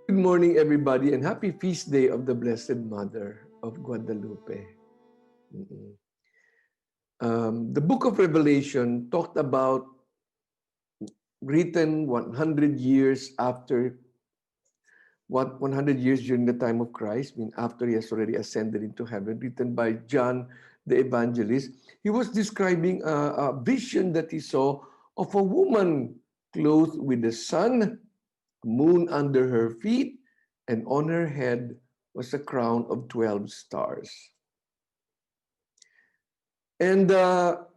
Good morning, everybody, and happy feast day of the Blessed Mother of Guadalupe. Mm-mm. The book of Revelation talked about, written 100 years after, 100 years during the time of Christ, I mean, after he has already ascended into heaven, written by John the Evangelist. He was describing a vision that he saw of a woman clothed with the sun, moon under her feet, and on her head was a crown of 12 stars. And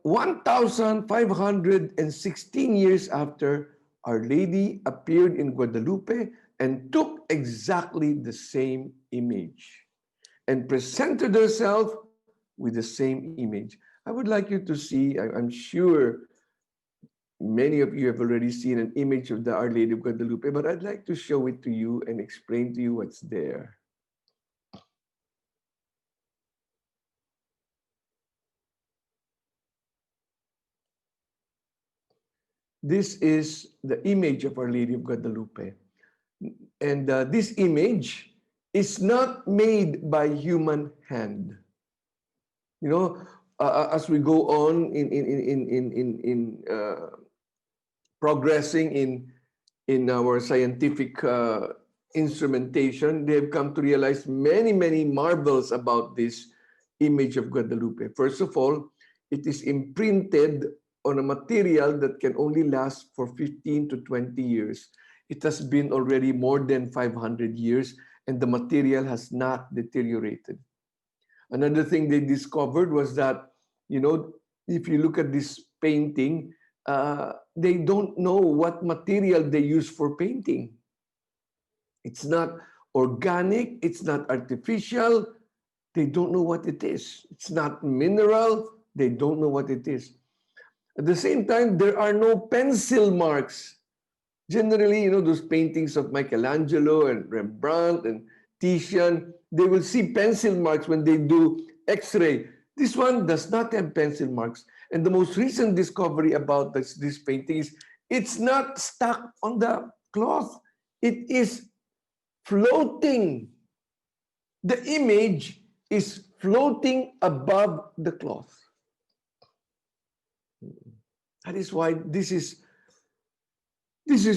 1,516 years after, Our Lady appeared in Guadalupe and took exactly the same image and presented herself with the same image. I would like you to see, I'm sure many of you have already seen an image of the Our Lady of Guadalupe, but I'd like to show it to you and explain to you what's there. This is the image of Our Lady of Guadalupe. And this image is not made by human hand. You know, as we go on in progressing in our scientific instrumentation, they have come to realize many marvels about this image of Guadalupe. First of all, it is imprinted on a material that can only last for 15 to 20 years. It has been already more than 500 years, and the material has not deteriorated. Another thing they discovered was that, you know, if you look at this painting, they don't know what material they use for painting. It's not organic, it's not artificial, they don't know what it is. It's not mineral, they don't know what it is. At the same time, there are no pencil marks. Generally, you know, those paintings of Michelangelo and Rembrandt and Titian, they will see pencil marks when they do X-ray. This one does not have pencil marks. And the most recent discovery about this painting is it's not stuck on the cloth. It is floating. The image is floating above the cloth. That is why this is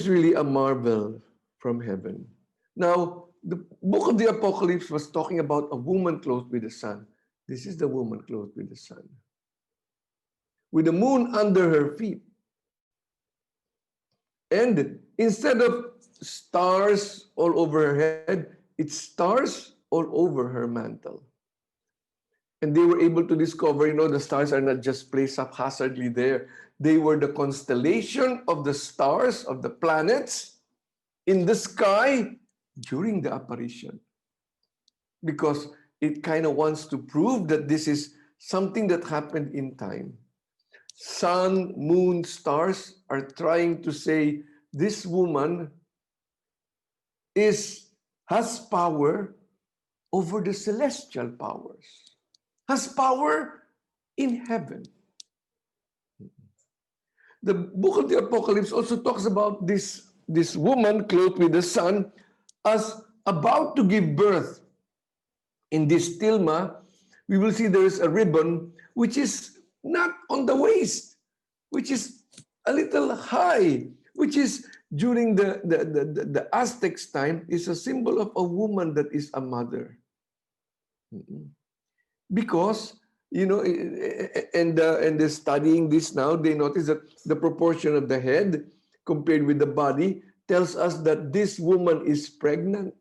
really a marvel from heaven. Now, the book of the Apocalypse was talking about a woman clothed with the sun. This is the woman clothed with the sun, with the moon under her feet. And instead of stars all over her head, it's stars all over her mantle. And they were able to discover, you know, the stars are not just placed haphazardly there. They were the constellation of the stars, of the planets in the sky during the apparition. Because it kind of wants to prove that this is something that happened in time. Sun, moon, stars are trying to say this woman has power over the celestial powers, has power in heaven. The book of the Apocalypse also talks about this woman clothed with the sun as about to give birth. In this tilma, we will see there is a ribbon which is not on the waist, which is a little high, which is during the Aztecs' time is a symbol of a woman that is a mother. Because, you know, and they're studying this now, they notice that the proportion of the head compared with the body tells us that this woman is pregnant.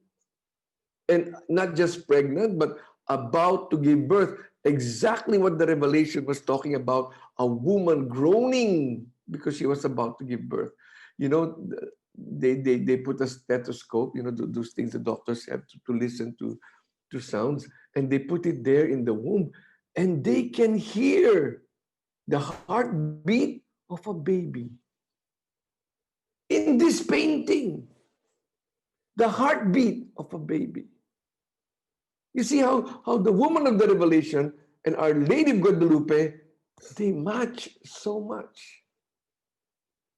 And not just pregnant, but about to give birth. Exactly what the Revelation was talking about, a woman groaning because she was about to give birth. You know, they put a stethoscope, you know, those things the doctors have to listen to sounds, and they put it there in the womb, and they can hear the heartbeat of a baby. In this painting, the heartbeat of a baby. You see how the woman of the Revelation and Our Lady of Guadalupe, they match so much.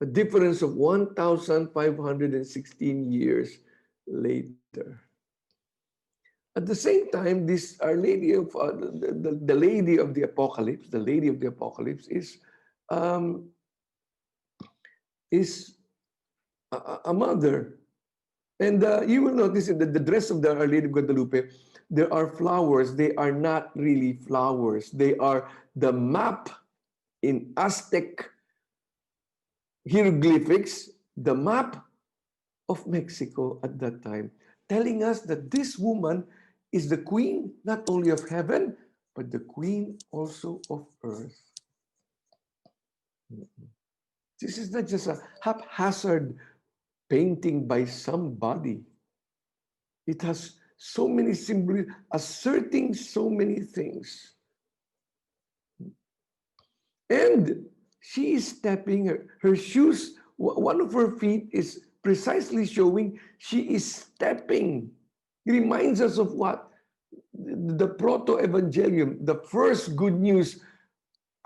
A difference of 1,516 years later. At the same time, this Our Lady of the Lady of the Apocalypse, the Lady of the Apocalypse um, is a mother. And you will notice in the dress of the Our Lady of Guadalupe, there are flowers. They are not really flowers. They are the map in Aztec hieroglyphics, the map of Mexico at that time, telling us that this woman is the queen not only of heaven, but the queen also of earth. This is not just a haphazard painting by somebody. It has so many symbols asserting so many things. And she is stepping, her shoes, one of her feet is precisely showing she is stepping. It reminds us of what? The proto-evangelium, the first good news.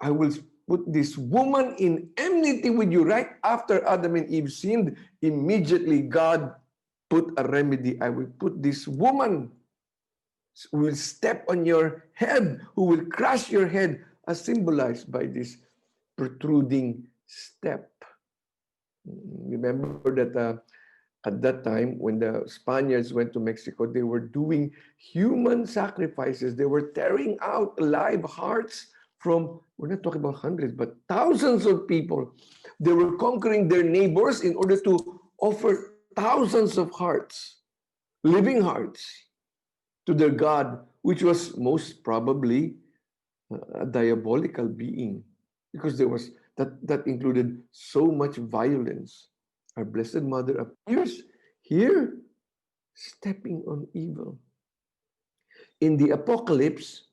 I will put this woman in enmity with you. Right after Adam and Eve sinned, immediately God put a remedy. I will put this woman who will step on your head, who will crush your head, as symbolized by this protruding step. Remember that at that time, when the Spaniards went to Mexico, they were doing human sacrifices. They were tearing out live hearts from, we're not talking about hundreds, but thousands of people. They were conquering their neighbors in order to offer thousands of hearts, living hearts, to their God, which was most probably a diabolical being, because there was that included so much violence. Our Blessed Mother appears here, stepping on evil. In the Apocalypse,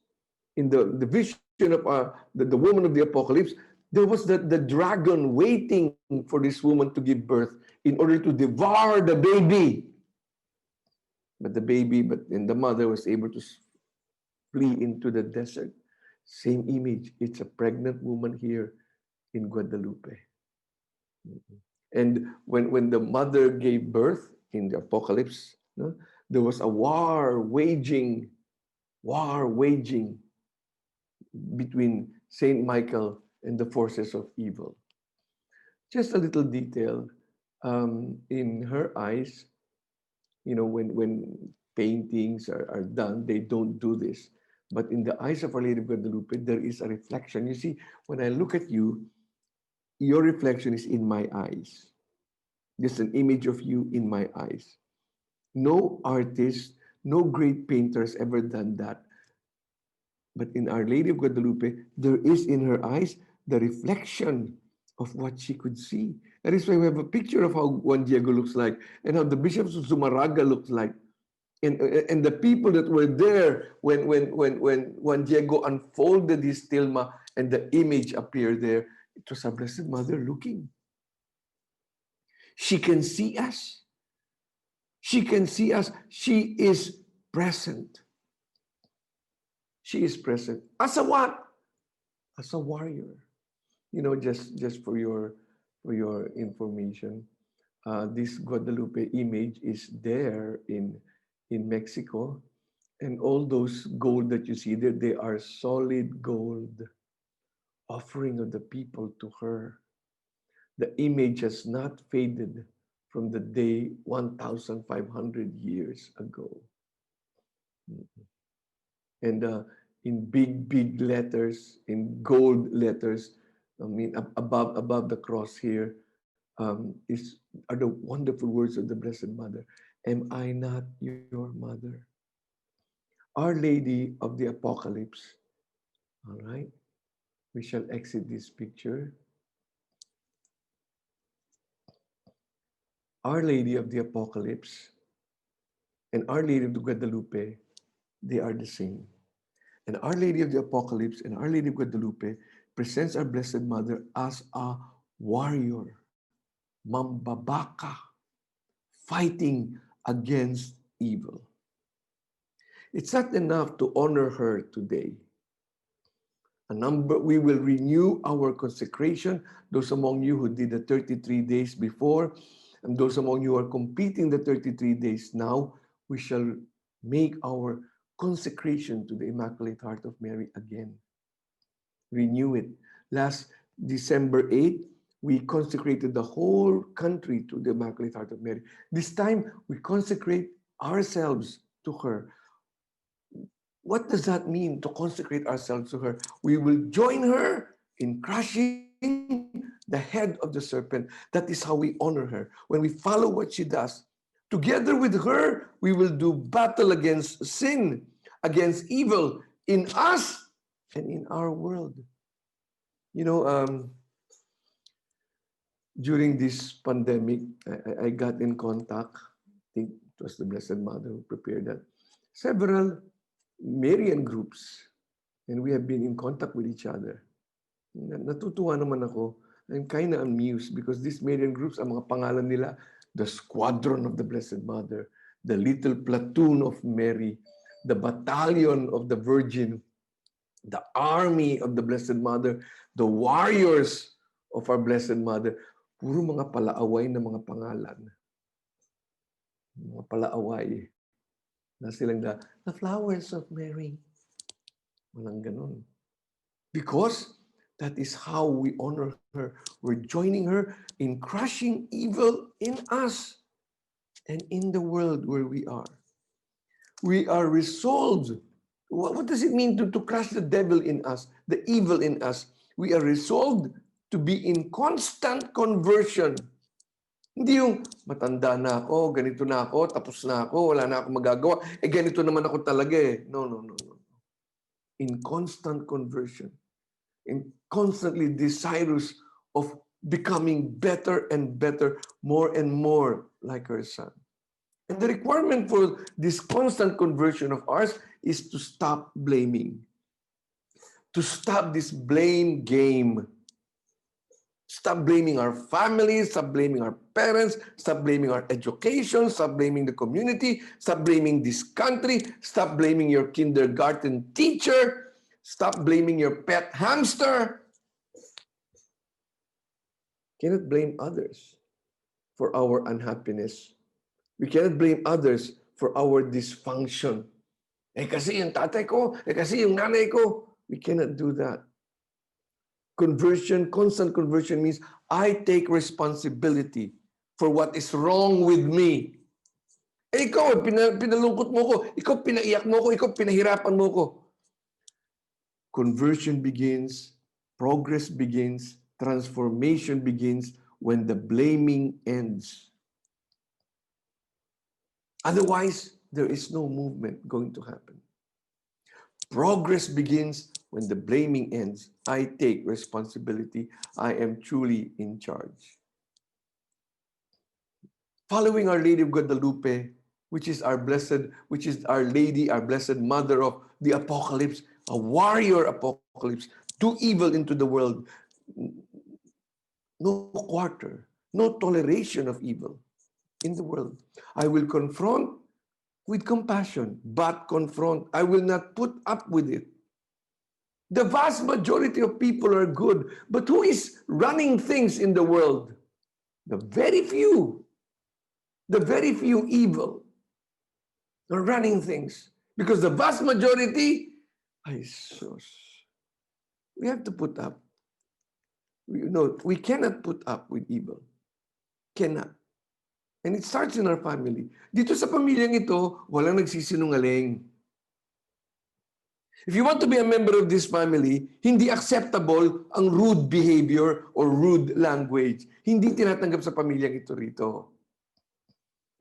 in the vision of the woman of the Apocalypse, there was the dragon waiting for this woman to give birth in order to devour the baby. But the mother was able to flee into the desert. Same image. It's a pregnant woman here in Guadalupe. And when the mother gave birth in the Apocalypse, there was a war waging between Saint Michael and the forces of evil. Just a little detail, in her eyes, when paintings are done, they don't do this. But in the eyes of Our Lady of Guadalupe, there is a reflection. You see, when I look at you, your reflection is in my eyes. There's an image of you in my eyes. No artist, no great painter has ever done that. But in Our Lady of Guadalupe, there is in her eyes the reflection of what she could see. That is why we have a picture of how Juan Diego looks like and how the bishops of Zumaraga looks like. And the people that were there when Juan Diego unfolded his tilma and the image appeared there, it was our Blessed Mother looking. She can see us. She can see us. She is present. She is present. As a what? As a warrior. Just for your information, this Guadalupe image is there in Mexico, and all those gold that you see there, they are solid gold, offering of the people to her. The image has not faded from the day 1,500 years ago. And in big letters, in gold letters, above the cross here, are the wonderful words of the Blessed Mother. Am I not your mother? Our Lady of the Apocalypse. All right. We shall exit this picture. Our Lady of the Apocalypse and Our Lady of the Guadalupe, they are the same. And Our Lady of the Apocalypse and Our Lady of Guadalupe presents our Blessed Mother as a warrior, mambabaka, fighting against evil. It's not enough to honor her today. We will renew our consecration. Those among you who did the 33 days before, And those among you who are completing the 33 days now, we shall make our consecration to the Immaculate Heart of Mary again. Renew it. Last December 8th, we consecrated the whole country to the Immaculate Heart of Mary. This time, we consecrate ourselves to her. What does that mean, to consecrate ourselves to her? We will join her in crushing the head of the serpent. That is how we honor her. When we follow what she does, together with her, we will do battle against sin, against evil in us and in our world. You know, during this pandemic, I got in contact, I think it was the Blessed Mother who prepared that, several Marian groups, and we have been in contact with each other. Natutuwa naman ako. I'm kind of amused because these Marian groups, ang mga pangalan nila, the Squadron of the Blessed Mother, the Little Platoon of Mary, the Battalion of the Virgin, the Army of the Blessed Mother, the Warriors of our Blessed Mother. Puro mga palaaway na mga pangalan. Mga palaaway. Na silang the flowers of Mary. Walang ganun. Because that is how we honor her. We're joining her in crushing evil in us and in the world where we are. We are resolved. What does it mean to crush the devil in us, the evil in us? We are resolved to be in constant conversion. Hindi yung matanda na ako, ganito na ako, tapos na ako, wala na ako magagawa. Ganito naman ako talaga eh. No. In constant conversion. In constantly desirous of becoming better and better, more and more like her Son. And the requirement for this constant conversion of ours is to stop blaming. To stop this blame game. Stop blaming our families, stop blaming our parents, stop blaming our education, stop blaming the community, stop blaming this country, stop blaming your kindergarten teacher, stop blaming your pet hamster. Cannot blame others for our unhappiness. We cannot blame others for our dysfunction. Kasi yung tatay ko, kasi yung nanay ko. We cannot do that. Conversion, constant conversion means I take responsibility for what is wrong with me. Ikaw, pinalungkot mo ko. Ikaw, pinaiyak mo ko. Ikaw, pinahirapan mo ko. Conversion begins, progress begins, transformation begins when the blaming ends. Otherwise, there is no movement going to happen. Progress begins when the blaming ends. I take responsibility. I am truly in charge. Following Our Lady of Guadalupe, which is our Our Lady, our Blessed Mother of the Apocalypse, a warrior apocalypse, do evil into the world. No quarter, no toleration of evil in the world. I will confront with compassion, but confront. I will not put up with it. The vast majority of people are good, but who is running things in the world? The very few evil are running things. Because the vast majority, we have to put up. We cannot put up with evil. Cannot. And it starts in our family. Dito sa pamilyang ito, walang nagsisinungaling. If you want to be a member of this family, hindi acceptable ang rude behavior or rude language. Hindi tinatanggap sa pamilyang ito rito.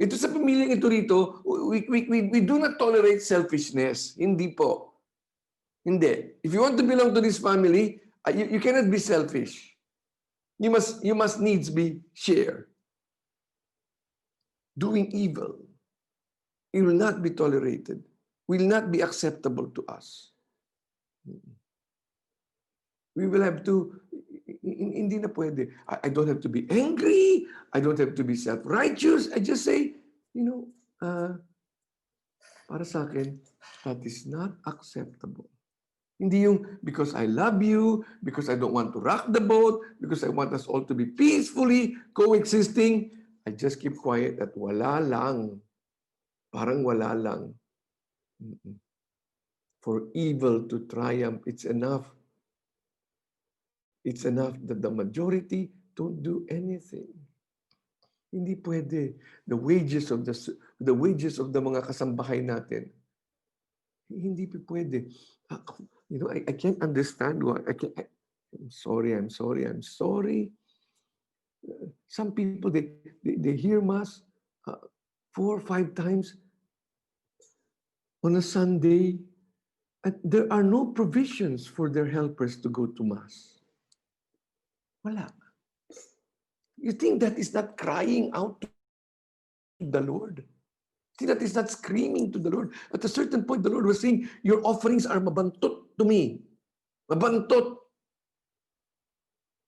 Ito sa pamilyang ito rito, we do not tolerate selfishness. Hindi po. Hindi. If you want to belong to this family, you cannot be selfish. You must needs be share. Doing evil, it will not be tolerated, will not be acceptable to us. We will have to, hindi na pwede. I don't have to be angry, I don't have to be self-righteous. I just say, para sa akin, that is not acceptable. Hindi yung, because I love you, because I don't want to rock the boat, because I want us all to be peacefully coexisting, I just keep quiet at wala lang. Parang wala lang. For evil to triumph, it's enough. It's enough that the majority don't do anything. Hindi pwede. The wages of the mga kasambahay natin, hindi pwede. I can't understand why. I'm sorry. Some people, they hear Mass 4 or 5 times on a Sunday, and there are no provisions for their helpers to go to Mass. Wala. You think that is not crying out to the Lord? You think that is not screaming to the Lord? At a certain point, the Lord was saying, your offerings are mabantot to me. Mabantot.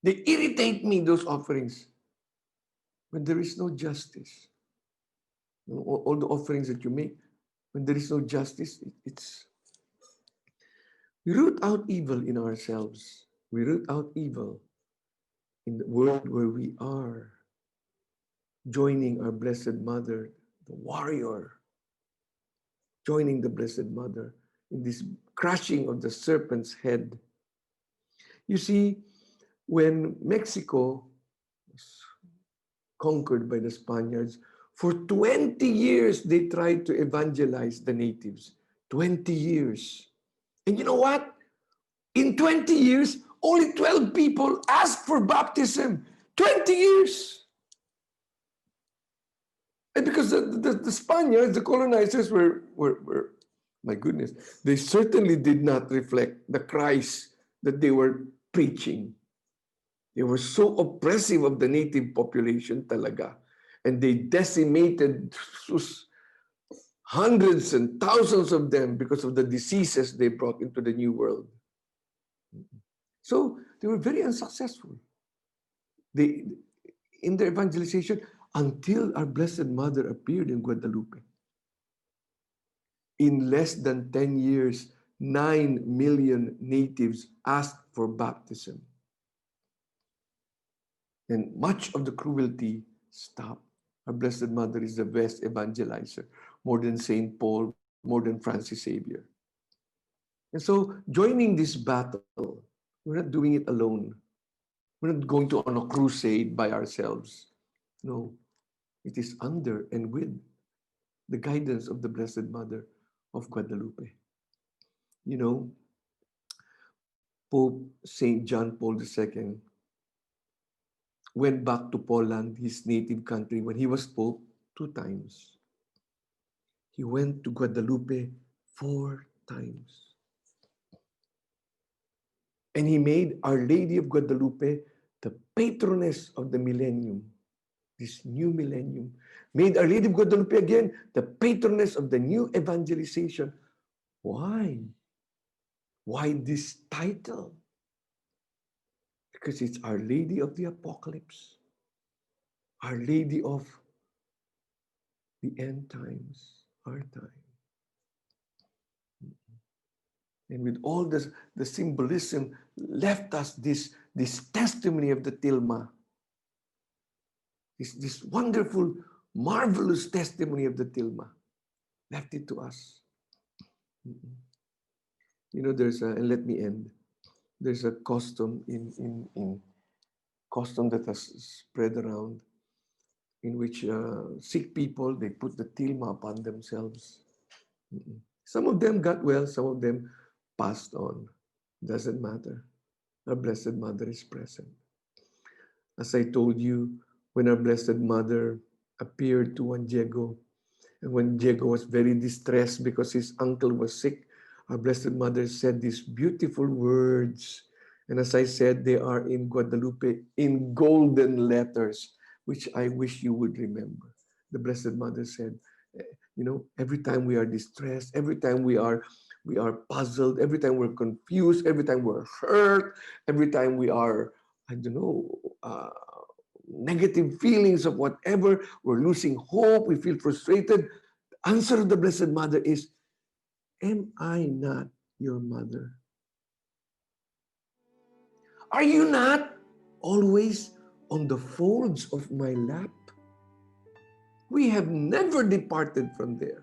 They irritate me, those offerings. When there is no justice. All the offerings that you make, when there is no justice, we root out evil in ourselves. We root out evil in the world where we are, joining our Blessed Mother, the warrior, joining the Blessed Mother in this crushing of the serpent's head. You see, when Mexico was conquered by the Spaniards, for 20 years they tried to evangelize the natives. 20 years. And you know what? In 20 years, only 12 people asked for baptism. 20 years. And because the Spaniards, the colonizers were, my goodness, they certainly did not reflect the Christ that they were preaching. They were so oppressive of the native population talaga. And they decimated hundreds and thousands of them because of the diseases they brought into the New World. So they were very unsuccessful. In their evangelization, until our Blessed Mother appeared in Guadalupe. In less than 10 years, 9 million natives asked for baptism. And much of the cruelty stopped. Our Blessed Mother is the best evangelizer, more than St. Paul, more than Francis Xavier. And so, joining this battle, we're not doing it alone. We're not going to on a crusade by ourselves. No, it is under and with the guidance of the Blessed Mother of Guadalupe. You know, Pope St. John Paul II went back to Poland, his native country, when he was Pope 2 times. He went to Guadalupe 4 times. And he made Our Lady of Guadalupe the patroness of the millennium, this new millennium. Made Our Lady of Guadalupe again the patroness of the new evangelization. Why? Why this title? Because it's Our Lady of the Apocalypse, Our Lady of the end times, our time. And with all this, the symbolism left us this testimony of the Tilma. This wonderful, marvelous testimony of the Tilma. Left it to us. You know, and let me end. There's a custom in custom that has spread around, in which sick people, they put the tilma upon themselves. Some of them got well, some of them passed on. Doesn't matter. Our Blessed Mother is present. As I told you, when our Blessed Mother appeared to Juan Diego, and when Diego was very distressed because his uncle was sick, our Blessed Mother said these beautiful words. And as I said, they are in Guadalupe in golden letters, which I wish you would remember. The Blessed Mother said, you know, every time we are distressed, every time we are puzzled, every time we're confused, every time we're hurt, every time we are, I don't know, negative feelings of whatever, we're losing hope, we feel frustrated. The answer of the Blessed Mother is, am I not your mother? Are you not always on the folds of my lap? We have never departed from there.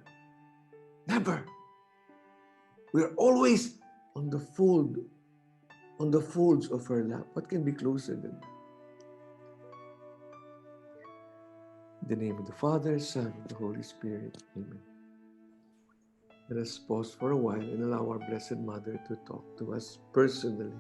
Never. We are always on the folds of her lap. What can be closer than that? In the name of the Father, Son, and the Holy Spirit. Amen. Let us pause for a while and allow our Blessed Mother to talk to us personally.